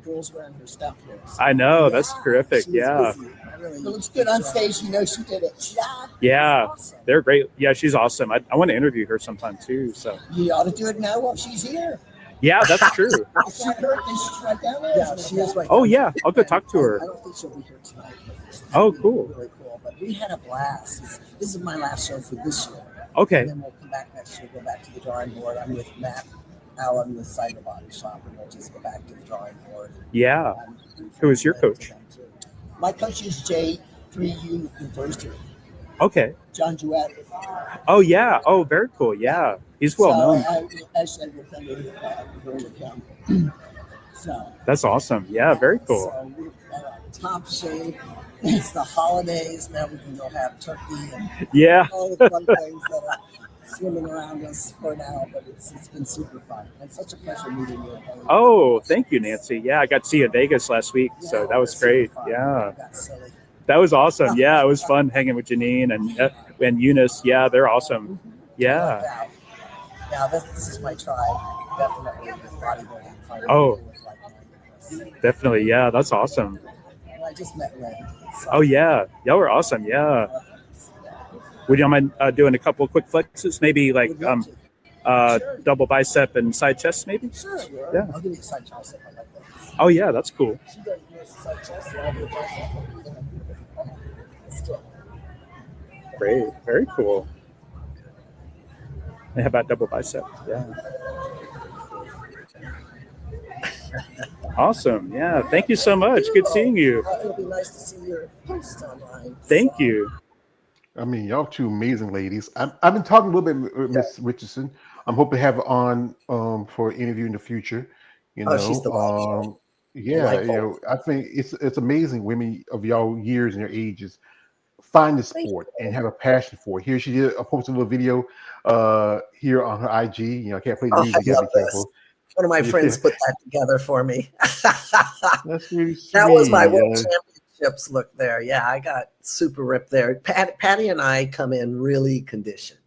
girls wearing her stuff here. So. I know. That's terrific. she was Yeah. busy. I really It looks good on stage. You know she did it. Yeah. Yeah. It was awesome. They're great. Yeah, she's awesome. I want to interview her sometime too. So You ought to do it now while she's here. yeah, that's true. Is she hurt? Is she right down there? Yeah, she is right. Oh down yeah, I'll go talk to I her. don't think she'll be here tonight. But Oh, it'll be cool. Really cool. But we had a blast. This is my last show for this year. Okay. And then we'll come back next year, go back to the drawing board. I'm with Matt Allen with Cyber Body Shop, and we'll just go back to the drawing board. Yeah. Who is your coach? My coach is J3U University. Okay. John Jewett. Oh yeah. Oh, very cool. Yeah, he's well known. I said with him, with him. So. That's awesome. Yeah, very cool. So we're at top shape. It's the holidays. Now we can go have turkey and Yeah. all the fun things that are swimming around us for now. But it's been super fun. And such a pleasure meeting you. Oh, thank you, Nancy. Yeah, I got to see you in Vegas last week, so Yeah, that was super great. fun. Yeah, We got silly. that was awesome. Yeah, it was fun hanging with Janine and Eunice. Yeah, they're awesome. Yeah. Yeah, this is my tribe. Definitely with bodybuilding. Oh. With like-mindedness. Definitely. Yeah, that's awesome. And I just met Lynn. So. Oh yeah, y'all were awesome. Yeah. Would you mind doing a couple quick flexes? Maybe like Would love to. Sure. double bicep and side chest, maybe? Sure. Yeah. I'll give you a side tricep. I like that. Oh yeah, that's cool. She does your side chest, so I'll do tricep. Let's do it. Great. Very cool. And how about double bicep? Yeah. Awesome. Yeah. Thank you so much. Good seeing you. It'll be nice to see your post online. Thank you. I mean, y'all two amazing ladies. I've been talking a little bit with Miss Richardson. I'm hoping to have her on for an interview in the future. You know, Oh, she's delightful. yeah, Delightful. you know, I think it's amazing women of y'all years and your ages find the sport and have a passion for it. Here she did. I posted a little video here on her IG. You know, I can't play the Oh, music. I Gotta love be this. careful. One of my friends Yeah. put that together for me. That's really sweet. That was my world championships look there. Yeah, I got super ripped there. Patty and I come in really conditioned.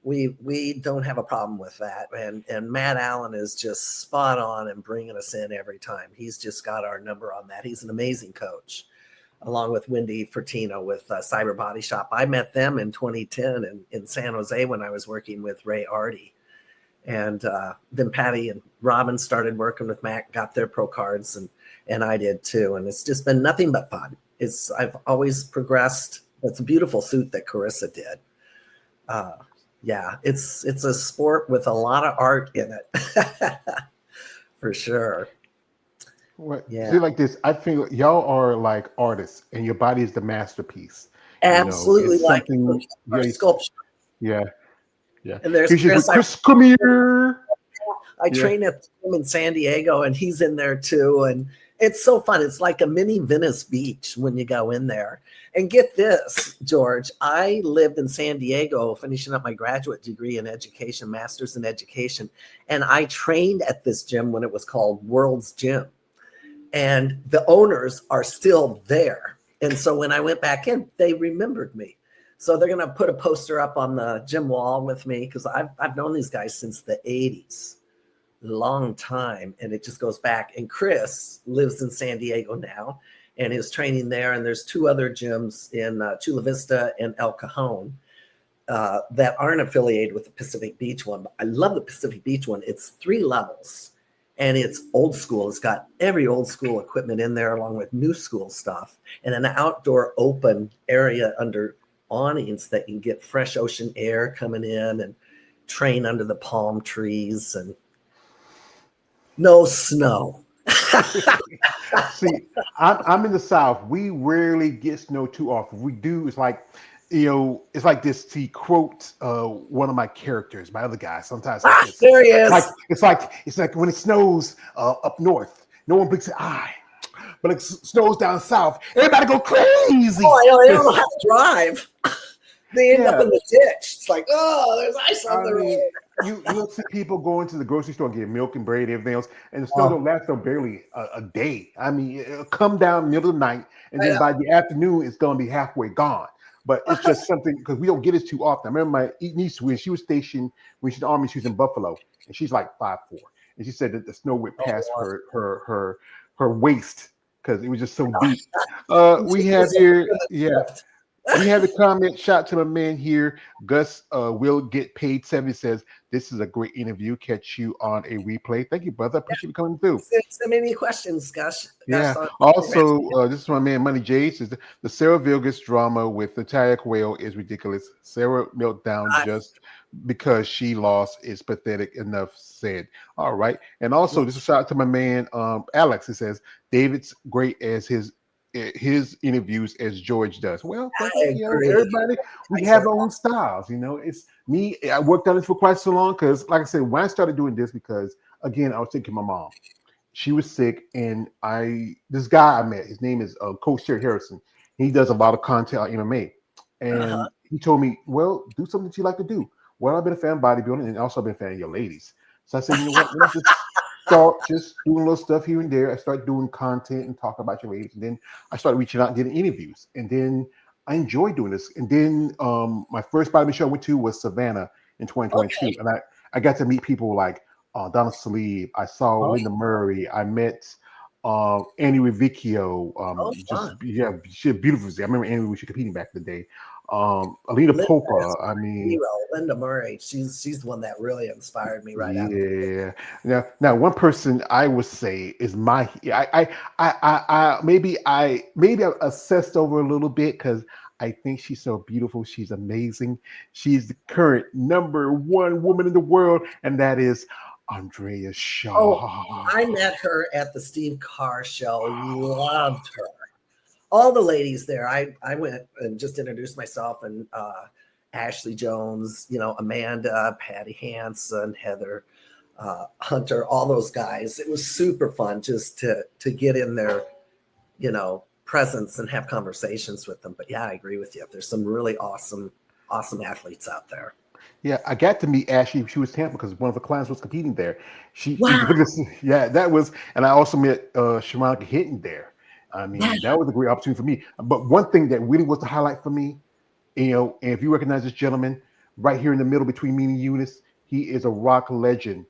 We don't have a problem with that. And Matt Allen is just spot on and bringing us in every time. He's just got our number on that. He's an amazing coach, along with Wendy Fertino with Cyber Body Shop. I met them in 2010 in San Jose when I was working with Ray Artie. And then Patty and Robin started working with Matt, got their pro cards, and I did too. And it's just been nothing but fun. I've always progressed. It's a beautiful suit that Carissa did. Yeah, it's a sport with a lot of art in it, for sure. What? Yeah. See, like this, I feel y'all are like artists, and your body is the masterpiece. Absolutely, it's like something. our sculpture. Yeah, yeah. And there's Here's Chris. come here. I train at the gym in San Diego, and he's in there too. And it's so fun. It's like a mini Venice Beach when you go in there. And get this, George, I lived in San Diego finishing up my graduate degree in education, master's in education. And I trained at this gym when it was called World's Gym. And the owners are still there. And so when I went back in, they remembered me. So they're going to put a poster up on the gym wall with me, because I've known these guys since the 80s. Long time, and it just goes back. And Chris lives in San Diego now and is training there, and there's two other gyms in Chula Vista and El Cajon that aren't affiliated with the Pacific Beach one. But I love the Pacific Beach one. It's 3 levels and it's old school. It's got every old school equipment in there along with new school stuff, and an outdoor open area under awnings that you can get fresh ocean air coming in and train under the palm trees, and no snow. See, I'm in the South. We rarely get snow too often. We do. It's like, it's like this. To quote one of my characters, my other guy. Sometimes like this. There he is. It's like when it snows up north, no one blinks an eye. But it snows down south, everybody go crazy. Oh, they don't know how to drive. They end up in the ditch. It's like, oh, there's ice on the road. You'll see people going to the grocery store and get milk and bread and everything else, and the snow don't last no barely a day. I mean, it'll come down middle of the night, and then by the afternoon, it's going to be halfway gone. But it's just something, because we don't get it too often. I remember my niece, when she was stationed, when she was in the Army, she was in Buffalo, and she's like 5'4", and she said that the snow went past her waist because it was just so deep. We have here, we have a comment. Shout to my man here. Gus will get paid 7. Says, this is a great interview. Catch you on a replay. Thank you, brother. Appreciate you coming through. Send me any questions, Gus. Yeah. Also, this is my man, Money J. Says, the Sarah Vilgas drama with Natalia Quayle is ridiculous. Sarah meltdown just because she lost is pathetic. Enough said. All right. And also, this is a shout out to my man, Alex. It says, David's great as his interviews as George does. Well, everybody, we have our own styles. It's me. I worked on this for quite so long because, like I said, when I started doing this, because again, I was taking my mom. She was sick, and this guy I met, his name is Coach Sherry Harrison. He does a lot of content on MMA, and he told me, well, do something that you like to do. Well, I've been a fan of bodybuilding, and also I've been a fan of your ladies. So I said, you know what? Let's just start just doing a little stuff here and there. I started doing content and talk about your ladies, and then I started reaching out and getting interviews, and then I enjoyed doing this. And then my first bodybuilding show I went to was Savannah in 2022, and I got to meet people like Donna Salib. I saw Linda Murray. I met Annie Rivicchio. She had beautiful. I remember Annie when she was competing back in the day. Alina Popa. I mean, Linda Murray. She's the one that really inspired me right out. Yeah. Now one person I would say is maybe I obsessed over a little bit because I think she's so beautiful. She's amazing. She's the current #1 woman in the world, and that is Andrea Shaw. Oh, I met her at the Steve Carr show. Loved her. All the ladies there. I went and just introduced myself, and Ashley Jones, Amanda, Patty Hansen, Heather Hunter, all those guys. It was super fun just to get in their, presence and have conversations with them. But yeah, I agree with you. There's some really awesome athletes out there. Yeah, I got to meet Ashley. She was Tampa because one of the clients was competing there. She Wow. was looking. Yeah, that was, and I also met Sharonica Hinton there. I Yeah. mean, that was a great opportunity for me. But one thing that really was the highlight for me, and if you recognize this gentleman right here in the middle between me and Eunice, he is a rock legend.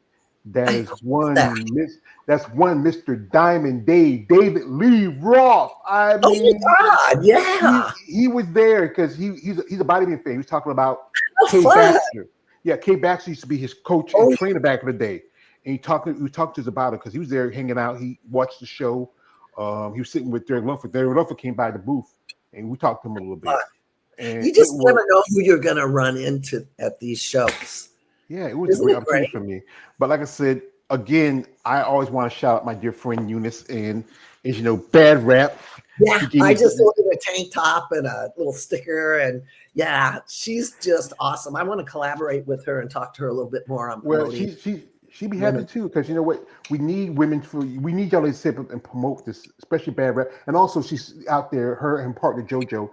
That is That. that's one Mr. Diamond David Lee Roth. I Oh mean, my God. Yeah. he was there because he's a bodybuilding fan. He was talking about How Kay fun. Baxter. Yeah, Kay Baxter used to be his coach and Oh, trainer back in the day. And he talked to us about it because he was there hanging out. He watched the show. He was sitting with Derek Lumford. Derek Lumford came by the booth and we talked to him a little bit. fun. And You it just was never know who you're going to run into at these shows. yeah, it was a Isn't great it great? opportunity for me. But like I said, again, I always want to shout out my dear friend Eunice and as you know, bad rap. Yeah, She gave I me just ordered a tank top and a little sticker, and yeah, she's just awesome. I want to collaborate with her and talk to her a little bit more on well, promoting she'd be happy women. too because you know what we need we need y'all to step up and promote this, especially bad rap. And also she's out there, her and partner JoJo,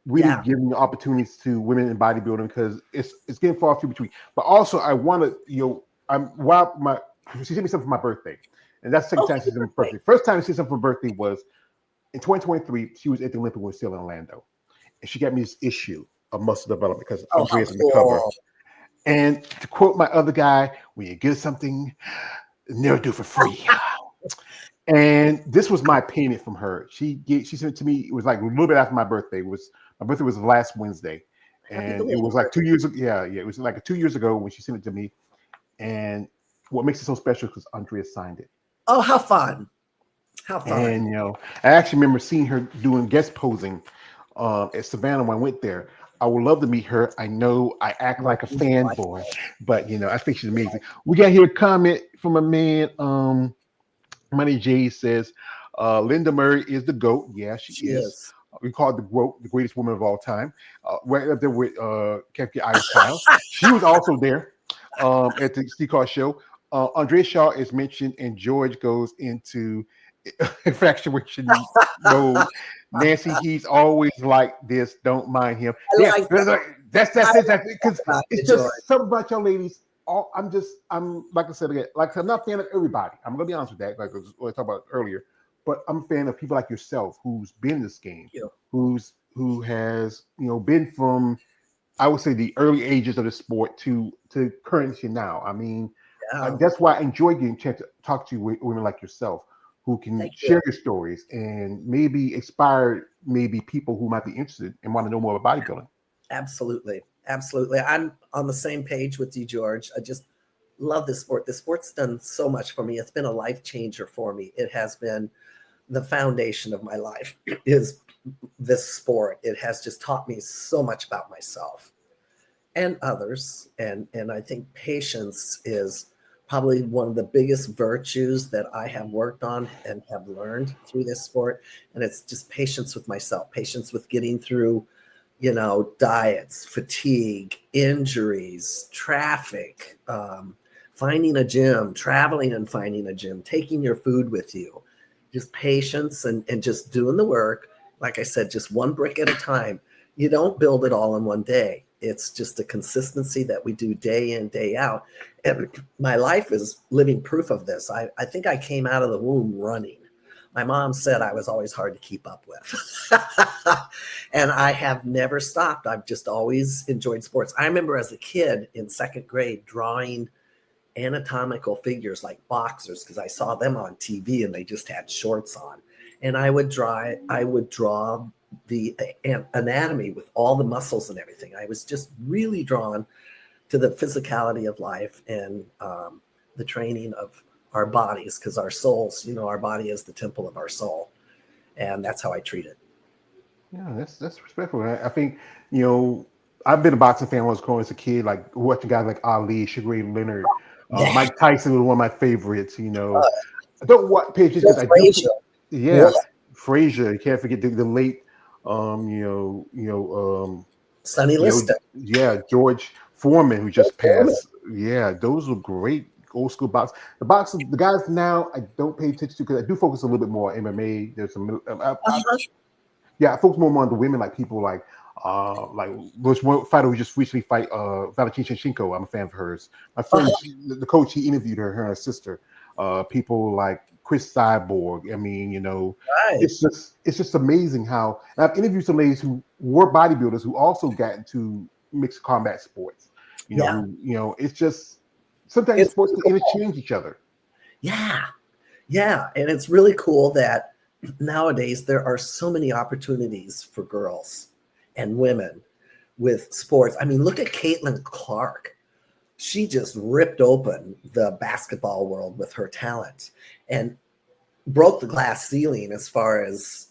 really Yeah, giving opportunities to women in bodybuilding because it's getting far few between. But also I want to I'm while my she sent me something for my birthday, and that's the second time she sent me for birthday. First time she sent something for birthday was in 2023. She was at the Olympic when still in Orlando, and she got me this issue of Muscle Development because oh, how Andrea's on the cover. cool. And to quote my other guy, when you get something, never do for free. And this was my payment from her. She sent it to me. It was like a little bit after my birthday. My birthday was last Wednesday, Happy and it belated was like birthday. 2 years ago. Yeah, yeah. It was like 2 years ago when she sent it to me. And what makes it so special because Andrea signed it. Oh, how fun. How And fun. I actually remember seeing her doing guest posing at Savannah when I went there. I would love to meet her. I know I act like a fanboy, but I think she's amazing. We got here a comment from a man. Money J says, Linda Murray is the GOAT. Yeah, she She is. is. We call her the GOAT, the greatest woman of all time. Right up there with Kefki Styles. She was also there at the Steve Car show. Andrea Shaw is mentioned, and George goes into infatuation mode. Nancy, he's always like this. Don't mind him. I Yeah, like that. that's I it. like Because that about you, it's George. just something about y'all ladies. I'm like I said again, like I'm not a fan of everybody. I'm gonna be honest with that, like I talked about earlier. But I'm a fan of people like yourself who's been in this game, You. who has been from I would say the early ages of the sport to currency now. I mean, Yeah. that's why I enjoy getting a chance to talk to women like yourself who can Thank you. share your stories and maybe inspire maybe people who might be interested and want to know more about bodybuilding. Absolutely. Absolutely. I'm on the same page with you, George. I just love this sport. This sport's done so much for me. It's been a life changer for me. It has been the foundation of my life is this sport. It has just taught me so much about myself and others. And I think patience is probably one of the biggest virtues that I have worked on and have learned through this sport. And it's just patience with myself, patience with getting through diets, fatigue, injuries, traffic, finding a gym, traveling and finding a gym, taking your food with you, just patience and just doing the work. Like I said, just one brick at a time. You don't build it all in one day. It's just a consistency that we do day in, day out. And my life is living proof of this. I think I came out of the womb running. My mom said I was always hard to keep up with. And I have never stopped. I've just always enjoyed sports. I remember as a kid in second grade drawing anatomical figures like boxers because I saw them on TV and they just had shorts on. And I would draw the anatomy with all the muscles and everything. I was just really drawn to the physicality of life and the training of our bodies because our souls, our body is the temple of our soul. And that's how I treat it. Yeah, that's respectful. I think I've been a boxing fan when I was growing as a kid, like watching guys like Ali, Sugar Ray Leonard, Yeah. Mike Tyson was one of my favorites. I don't watch pages because Bill I do. Frazier. Yeah, Frazier. You can't forget the late, um, you know, you know, um, Sonny Liston. yeah, George Foreman who just Foreman. passed. Yeah, those were great old school the guys now I don't pay attention to because I do focus a little bit more on MMA. There's some. Uh-huh. Yeah, I focus more on the women, like people like Like there's one fighter who just recently fight Valentina Shevchenko. I'm a fan of hers. My friend, the coach, he interviewed her and her sister. People like Chris Cyborg. I mean, Right. it's just amazing how. And I've interviewed some ladies who were bodybuilders who also got into mixed combat sports. Yeah. It's just sometimes It's sports can cool. interchange each other. Yeah. Yeah. And it's really cool that nowadays there are so many opportunities for girls and women with sports. I mean, look at Caitlin Clark. She just ripped open the basketball world with her talent and broke the glass ceiling as far as,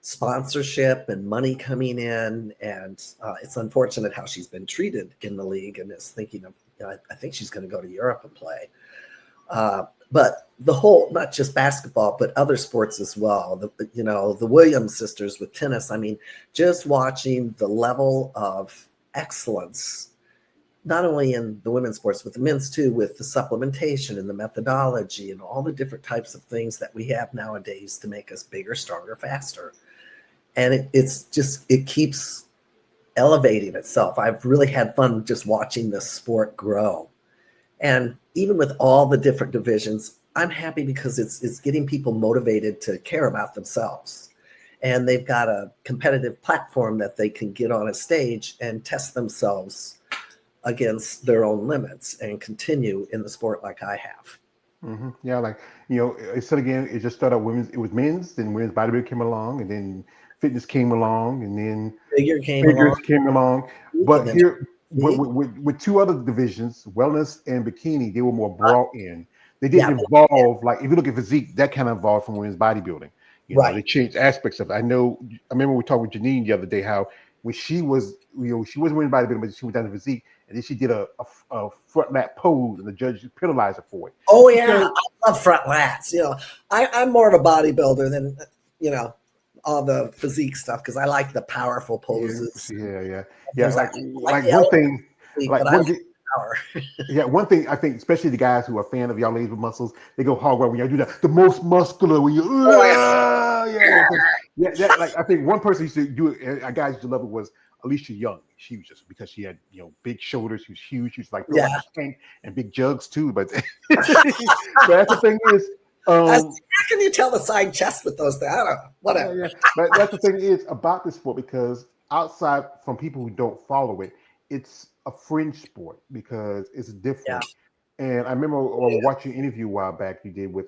sponsorship and money coming in. And it's unfortunate how she's been treated in the league, and is thinking of, I think she's going to go to Europe and play. But the whole, not just basketball, but other sports as well. The Williams sisters with tennis. I mean, just watching the level of excellence, not only in the women's sports, but the men's too, with the supplementation and the methodology and all the different types of things that we have nowadays to make us bigger, stronger, faster. And it keeps elevating itself. I've really had fun just watching this sport grow. And even with all the different divisions, I'm happy because it's getting people motivated to care about themselves. And they've got a competitive platform that they can get on a stage and test themselves against their own limits and continue in the sport like I have. Mm-hmm. Yeah, like it said again, it just started out women's. It was men's, then women's bodybuilding came along, and then fitness came along, and then Figures came along. But then here, with two other divisions, wellness and bikini, they were more brought in. They didn't evolve like if you look at physique, that kind of evolved from women's bodybuilding. They changed aspects of it. I remember we talked with Janine the other day how when she was, she wasn't women's bodybuilding, but she went down to physique, and then she did a front lat pose, and the judge penalized her for it. Oh yeah, I love front lats. I'm more of a bodybuilder than all the physique stuff because I like the powerful poses. Yeah. Like one thing, power. Yeah, one thing I think, especially the guys who are a fan of y'all ladies with muscles, they go hard when y'all do that. The most muscular when you, like I think one person used to do it. A guy used to love it was Alicia Young. She was just because she had big shoulders, she was huge. She was like like a tank and big jugs too. But that's the thing is. How can you tell the side chest with those things? I don't know. Whatever. Yeah. But that's the thing is about this sport because outside from people who don't follow it, it's a fringe sport because it's different. And I remember watching an interview a while back you did with